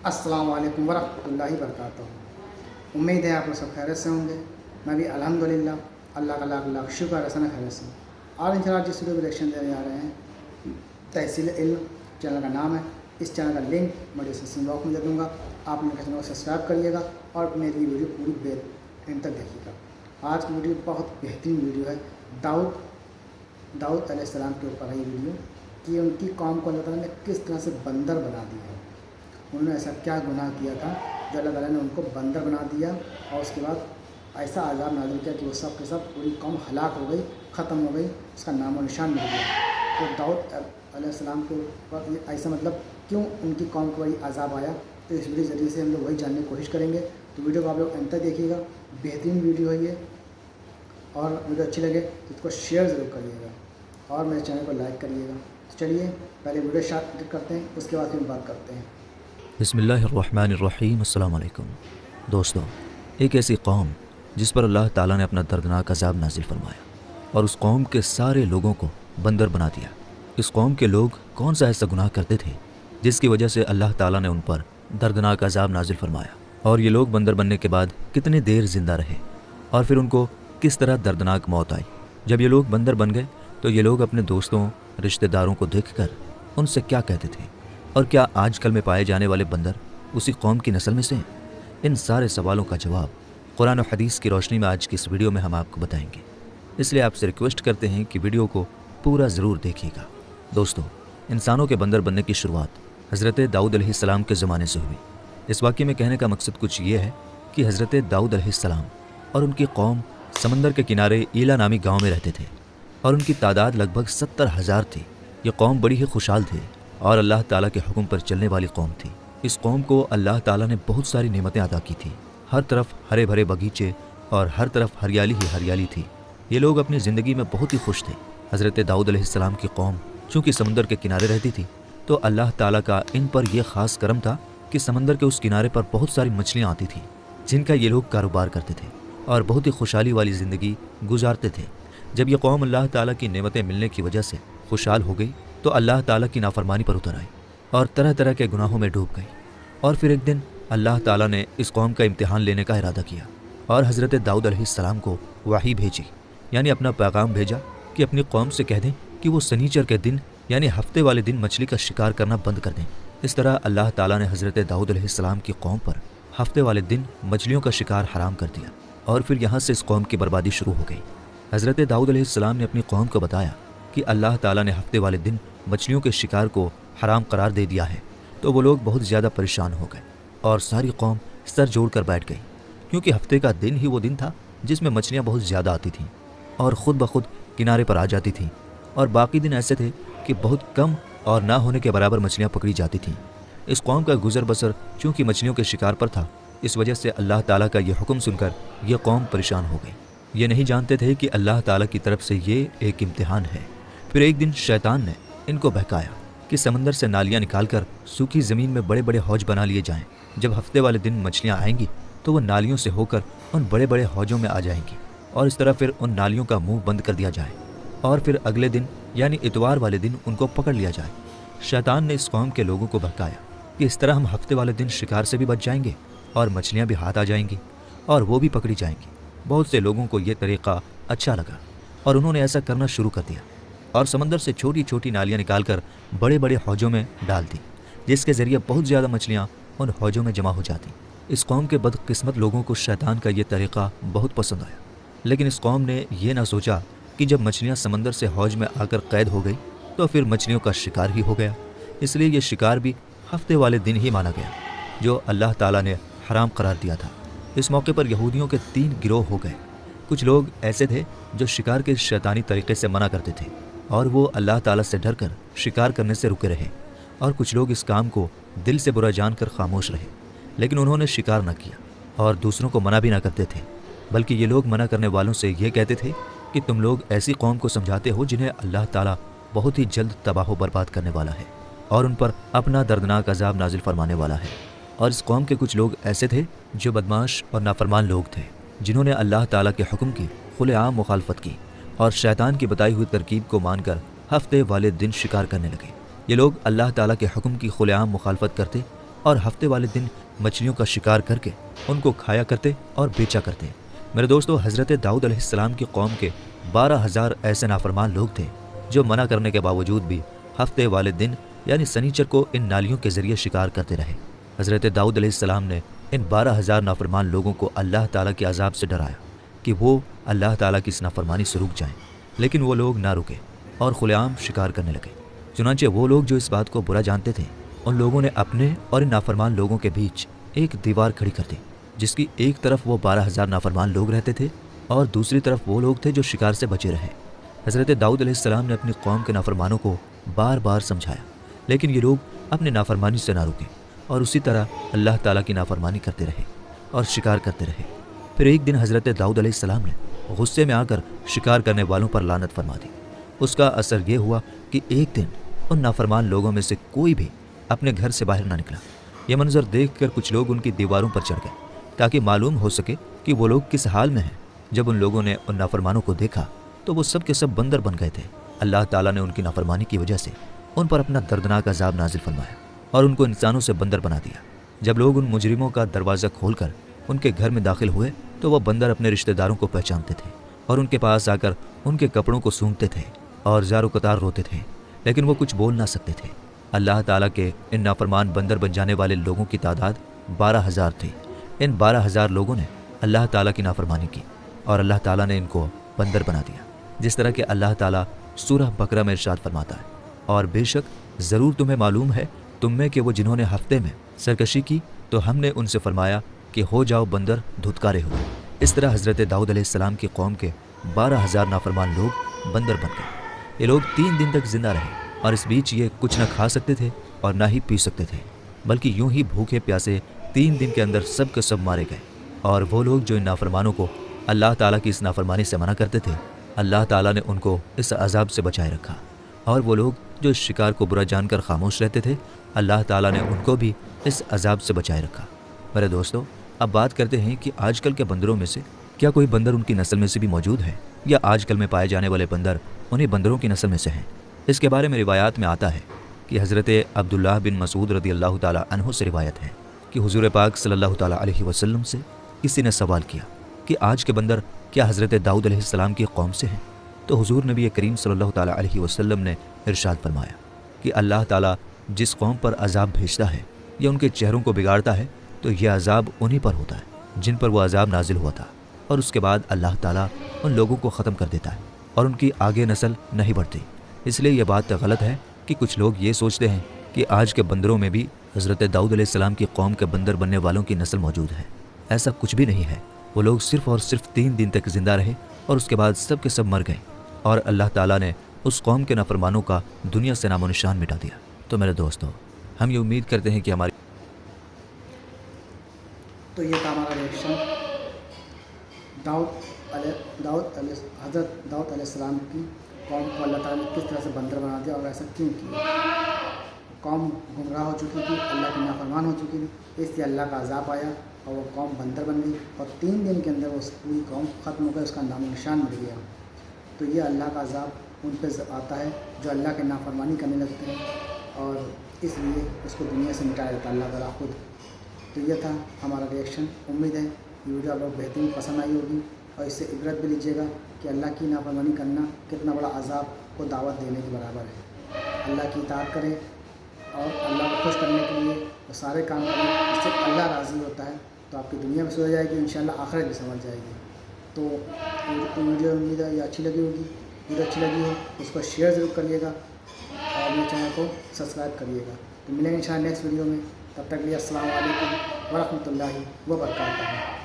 अस्सलाम वालेकुम वरहमतुल्लाहि वबरकातुहू। उम्मीद है आप लोग सब खैरियत से होंगे। मैं भी अल्हम्दुलिल्लाह अल्लाह का लाख लाख शुक्र है सना खैरियत से हूँ। आज इंशाअल्लाह जिस वीडियो को रिएक्शन देने जा रहे हैं, तहसील इल्म चैनल का नाम है। इस चैनल का लिंक मैं डिस्क्रिप्शन बॉक्स में दे दूँगा। आप मेरे चैनल को सब्सक्राइब करिएगा और मेरी वीडियो पूरी एंड तक देखिएगा। आज की वीडियो बहुत बेहतरीन वीडियो है। दाऊद अलैहिस्सलाम के ऊपर है ये वीडियो कि उनकी कौम को अल्लाह ताला ने किस तरह से बंदर बना दिया। उन्होंने ऐसा क्या गुनाह किया था जो अल्लाह ताला ने उनको बंदर बना दिया और उसके बाद ऐसा आज़ाब नाज़िल किया कि वो सब के सब पूरी कौम हलाक हो गई, ख़त्म हो गई, उसका नामो निशान मिल गया। तो दाऊद अलैहिस्सलाम के ऊपर ये ऐसा मतलब क्यों उनकी कौम को वही अज़ाब आया, तो इस वीडियो के ज़रिए से हम लोग वही जानने की कोशिश करेंगे। तो वीडियो को आप लोग अंत तक देखिएगा। बेहतरीन वीडियो है ये, और वीडियो अच्छी लगे तो इसको शेयर ज़रूर करिएगा और मेरे चैनल को लाइक करिएगा। तो चलिए पहले वीडियो स्टार्ट करते हैं, उसके बाद फिर बात करते हैं। बिस्मिल्लाहिर्रहमानिर्रहीम। अस्सलाम वालेकुम दोस्तों, एक ऐसी कौम जिस पर अल्लाह ताला ने अपना दर्दनाक अज़ाब नाजिल फरमाया और उस कौम के सारे लोगों को बंदर बना दिया। इस कौम के लोग कौन सा ऐसा गुनाह करते थे जिसकी वजह से अल्लाह ताला ने उन पर दर्दनाक अज़ाब नाजिल फरमाया, और ये लोग बंदर बनने के बाद कितनी देर जिंदा रहे और फिर उनको किस तरह दर्दनाक मौत आई। जब ये लोग बंदर बन गए तो ये लोग अपने दोस्तों रिश्तेदारों को देखकर उनसे क्या कहते थे, और क्या आजकल में पाए जाने वाले बंदर उसी कौम की नस्ल में से हैं? इन सारे सवालों का जवाब कुरान और हदीस की रोशनी में आज की इस वीडियो में हम आपको बताएंगे। इसलिए आपसे रिक्वेस्ट करते हैं कि वीडियो को पूरा ज़रूर देखिएगा। दोस्तों, इंसानों के बंदर बनने की शुरुआत हज़रत दाऊद अलैहिस्सलाम के ज़माने से हुई। इस वाक़ये में कहने का मकसद कुछ ये है कि हज़रत दाऊद अलैहिस्सलाम और उनकी कौम समंदर के किनारे ईला नामी गाँव में रहते थे और उनकी तादाद लगभग 70,000 थी। ये कौम बड़ी ही खुशहाल थी और अल्लाह ताला के हुक्म पर चलने वाली कौम थी। इस कौम को अल्लाह ताला ने बहुत सारी नेमतें अदा की थी। हर तरफ हरे भरे बगीचे और हर तरफ हरियाली ही हरियाली थी। ये लोग अपनी ज़िंदगी में बहुत ही खुश थे। हज़रत दाऊद अलैहिस्सलाम की कौम चूँकि समंदर के किनारे रहती थी तो अल्लाह ताला का इन पर यह ख़ास करम था कि समंदर के उस किनारे पर बहुत सारी मछलियाँ आती थी जिनका ये लोग कारोबार करते थे और बहुत ही खुशहाली वाली ज़िंदगी गुजारते थे। जब यह कौम अल्लाह ताला की नेमतें मिलने की वजह से खुशहाल हो गई तो अल्लाह ताला की नाफरमानी पर उतर आई और तरह तरह के गुनाहों में डूब गई। और फिर एक दिन अल्लाह ताला ने इस कौम का इम्तिहान लेने का इरादा किया और हज़रत दाऊद अलैहिस्सलाम को वही भेजी, यानी अपना पैगाम भेजा कि अपनी कौम से कह दें कि वो सनीचर के दिन यानी हफ्ते वाले दिन मछली का शिकार करना बंद कर दें। इस तरह अल्लाह ताला ने हज़रत दाऊद अलैहिस्सलाम की कौम पर हफ्ते वाले दिन मछलियों का शिकार हराम कर दिया और फिर यहाँ से इस कौम की बर्बादी शुरू हो गई। हज़रत दाऊद अलैहिस्सलाम ने अपनी कौम को बताया कि अल्लाह ताला ने हफ्ते वाले दिन मछलियों के शिकार को हराम करार दे दिया है, तो वो लोग बहुत ज़्यादा परेशान हो गए और सारी कौम सर जोड़ कर बैठ गई, क्योंकि हफ्ते का दिन ही वो दिन था जिसमें मछलियाँ बहुत ज़्यादा आती थीं और ख़ुद ब खुद किनारे पर आ जाती थीं, और बाकी दिन ऐसे थे कि बहुत कम और ना होने के बराबर मछलियाँ पकड़ी जाती थीं। इस कौम का गुजर बसर चूँकि मछलियों के शिकार पर था, इस वजह से अल्लाह ताला का ये हुक्म सुनकर यह कौम परेशान हो गई। ये नहीं जानते थे कि अल्लाह ताला की तरफ से ये एक इम्तिहान है। फिर एक दिन शैतान ने इनको बहकाया कि समंदर से नालियाँ निकालकर सूखी ज़मीन में बड़े बड़े हौज बना लिए जाएं। जब हफ्ते वाले दिन मछलियाँ आएंगी तो वो नालियों से होकर उन बड़े बड़े हौजों में आ जाएंगी और इस तरह फिर उन नालियों का मुंह बंद कर दिया जाए और फिर अगले दिन यानी इतवार वाले दिन उनको पकड़ लिया जाए। शैतान ने इस कौम के लोगों को बहकाया कि इस तरह हम हफ्ते वाले दिन शिकार से भी बच जाएंगे और मछलियाँ भी हाथ आ जाएंगी और वो भी पकड़ी जाएंगी। बहुत से लोगों को ये तरीक़ा अच्छा लगा और उन्होंने ऐसा करना शुरू कर दिया और समंदर से छोटी छोटी नालियाँ निकालकर बड़े बड़े हौजों में डाल दी, जिसके ज़रिए बहुत ज़्यादा मछलियाँ उन हौजों में जमा हो जाती। इस कौम के बदकिस्मत लोगों को शैतान का ये तरीक़ा बहुत पसंद आया, लेकिन इस कौम ने यह ना सोचा कि जब मछलियाँ समंदर से हौज में आकर कैद हो गई तो फिर मछलियों का शिकार ही हो गया। इसलिए ये शिकार भी हफ्ते वाले दिन ही माना गया जो अल्लाह ताला ने हराम करार दिया था। इस मौके पर यहूदियों के 3 गिरोह हो गए। कुछ लोग ऐसे थे जो शिकार के शैतानी तरीक़े से मना करते थे और वो अल्लाह ताला से डर कर शिकार करने से रुके रहे, और कुछ लोग इस काम को दिल से बुरा जानकर खामोश रहे, लेकिन उन्होंने शिकार न किया और दूसरों को मना भी ना करते थे, बल्कि ये लोग मना करने वालों से ये कहते थे कि तुम लोग ऐसी कौम को समझाते हो जिन्हें अल्लाह ताला बहुत ही जल्द तबाह बर्बाद करने वाला है और उन पर अपना दर्दनाक अजाब नाजिल फरमाने वाला है। और इस कौम के कुछ लोग ऐसे थे जो बदमाश और नाफरमान लोग थे, जिन्होंने अल्लाह ताला के हुक्म की खुलेआम मुखालफत की और शैतान की बताई हुई तरकीब को मानकर हफ्ते वाले दिन शिकार करने लगे। ये लोग अल्लाह ताला के हुक्म की खुलेआम मुखालफत करते اور ہفتے والے دن مچھلیوں کا شکار کر کے ان کو کھایا کرتے اور بیچا کرتے۔ میرے دوستو، حضرت داؤد علیہ السلام کی قوم کے 12,000 ایسے نافرمان لوگ تھے جو منع کرنے کے باوجود بھی ہفتے والے دن یعنی سنیچر کو ان نالیوں کے ذریعے شکار کرتے رہے۔ حضرت داؤد علیہ السلام نے ان 12,000 نافرمان لوگوں کو اللہ تعالیٰ کے عذاب سے ڈرایا کہ وہ اللہ تعالیٰ کی اس نافرمانی سے رک جائیں، لیکن وہ لوگ نہ رکے اور کھلے عام شکار کرنے لگے۔ چنانچہ وہ لوگ جو اس بات کو برا جانتے تھے، ان لوگوں نے اپنے اور ان نافرمان لوگوں کے بیچ ایک دیوار کھڑی کر دی، جس کی ایک طرف وہ 12,000 نافرمان لوگ رہتے تھے اور دوسری طرف وہ لوگ تھے جو شکار سے بچے رہے۔ حضرت داؤد علیہ السلام نے اپنی قوم کے نافرمانوں کو بار بار سمجھایا، لیکن یہ لوگ اپنے نافرمانی سے نہ رکے اور اسی طرح اللہ تعالیٰ کی نافرمانی کرتے رہے اور شکار کرتے رہے۔ پھر ایک دن حضرت داؤد علیہ السلام نے غصے میں آ کر شکار کرنے والوں پر لعنت فرما دی۔ اس کا اثر یہ ہوا کہ ایک دن ان نافرمان لوگوں میں سے کوئی بھی اپنے گھر سے باہر نہ نکلا۔ یہ منظر دیکھ کر کچھ لوگ ان کی دیواروں پر چڑھ گئے تاکہ معلوم ہو سکے کہ وہ لوگ کس حال میں ہیں۔ جب ان لوگوں نے ان نافرمانوں کو دیکھا تو وہ سب کے سب بندر بن گئے تھے۔ اللہ تعالیٰ نے ان کی نافرمانی کی وجہ سے ان پر اپنا دردناک عذاب نازل فرمایا اور ان کو انسانوں سے بندر بنا دیا۔ جب لوگ ان مجرموں کا دروازہ کھول کر ان کے گھر میں داخل ہوئے تو وہ بندر اپنے رشتہ داروں کو پہچانتے تھے اور ان کے پاس آ کر ان کے کپڑوں کو سونگھتے تھے اور زار و قطار روتے تھے، لیکن وہ کچھ بول نہ سکتے تھے۔ اللہ تعالیٰ کے ان نافرمان بندر بن جانے والے لوگوں کی تعداد 12,000 تھی۔ ان 12,000 لوگوں نے اللہ تعالیٰ کی نافرمانی کی اور اللہ تعالیٰ نے ان کو بندر بنا دیا، جس طرح کہ اللہ تعالیٰ سورہ بقرہ میں ارشاد فرماتا ہے، اور بے شک ضرور تمہیں معلوم ہے تم میں کہ وہ جنہوں نے ہفتے میں سرکشی کی تو ہم نے ان سے فرمایا کہ ہو جاؤ بندر دھتکارے ہوئے۔ اس طرح حضرت داؤد علیہ السلام کی قوم کے 12,000 نافرمان لوگ بندر بن گئے۔ یہ لوگ 3 دن تک زندہ رہے اور اس بیچ یہ کچھ نہ کھا سکتے تھے اور نہ ہی پی سکتے تھے، بلکہ یوں ہی بھوکے پیاسے 3 دن کے اندر سب کے سب مارے گئے۔ اور وہ لوگ جو ان نافرمانوں کو اللہ تعالیٰ کی اس نافرمانی سے منع کرتے تھے، اللہ تعالیٰ نے ان کو اس عذاب سے بچائے رکھا، اور وہ لوگ جو اس شکار کو برا جان کر خاموش رہتے تھے، اللہ تعالیٰ نے ان کو بھی اس عذاب سے بچائے رکھا۔ میرے دوستو، اب بات کرتے ہیں کہ آج کل کے بندروں میں سے کیا کوئی بندر ان کی نسل میں سے بھی موجود ہے، یا آج کل میں پائے جانے والے بندر انہیں بندروں کی نسل میں سے ہیں؟ اس کے بارے میں روایات میں آتا ہے کہ حضرت عبداللہ بن مسعود رضی اللہ تعالیٰ عنہ سے روایت ہے کہ حضور پاک صلی اللہ تعالیٰ علیہ وسلم سے کسی نے سوال کیا کہ آج کے بندر کیا حضرت داؤد علیہ السلام کی قوم سے ہیں؟ تو حضور نبی کریم صلی اللہ تعالیٰ علیہ وسلم نے ارشاد فرمایا کہ اللہ تعالیٰ جس قوم پر عذاب بھیجتا ہے یا ان کے چہروں کو بگاڑتا ہے تو یہ عذاب انہی پر ہوتا ہے جن پر وہ عذاب نازل ہوا تھا، اور اس کے بعد اللہ تعالیٰ ان لوگوں کو ختم کر دیتا ہے اور ان کی آگے نسل نہیں بڑھتی۔ اس لیے یہ بات غلط ہے کہ کچھ لوگ یہ سوچتے ہیں کہ آج کے بندروں میں بھی حضرت داؤد علیہ السلام کی قوم کے بندر بننے والوں کی نسل موجود ہے۔ ایسا کچھ بھی نہیں ہے۔ وہ لوگ صرف اور صرف 3 دن تک زندہ رہے اور اس کے بعد سب کے سب مر گئے، اور اللہ تعالیٰ نے اس قوم کے نافرمانوں کا دنیا سے نام و نشان مٹا دیا۔ تو میرے دوستو، ہم یہ امید کرتے ہیں کہ ہماری تو یہ تھا ہمارا ریئیکشن حضرت داؤد علیہ السلام کی قوم کو اللہ تعالیٰ نے کس طرح سے بندر بنا دیا اور ایسا کیوں کیا۔ قوم گمراہ ہو چکی تھی، اللہ کی نافرمان ہو چکی تھی، اس لیے اللہ کا عذاب آیا اور وہ قوم بندر بن گئی، اور 3 دن کے اندر وہ پوری قوم ختم ہو گئی، اس کا نام و نشان مل گیا۔ تو یہ اللہ کا عذاب ان پہ آتا ہے جو اللہ کی نافرمانی کرنے لگتے ہیں، اور اس لیے اس کو دنیا سے مٹایا جاتا ہے اللہ تعالیٰ خود۔ تو یہ تھا ہمارا ریئیکشن۔ امید ہے یہ ویڈیو آپ لوگ بہترین پسند آئی ہوگی، اور اس سے عبرت بھی لیجیے گا کہ اللہ کی نافرمانی کرنا کتنا بڑا عذاب کو دعوت دینے کے برابر ہے۔ اللہ کی اطاعت کریں اور اللہ کو خوش کرنے کے لیے وہ سارے کام کریں، اس سے اللہ راضی ہوتا ہے، تو آپ کی دنیا بھی سدھر جائے گی، انشاءاللہ آخرت بھی سنور جائے گی۔ تو ویڈیو امید ہے یہ اچھی لگی ہوگی۔ ویڈیو اچھی لگی ہو اس کو شیئر ضرور کریے گا اور میرے چینل کو سبسکرائب کریے گا۔ تو ملیں گے انشاءاللہ نیکسٹ ویڈیو میں، تب تک کے لیے السلام علیکم ورحمۃ اللہ وبرکاتہ۔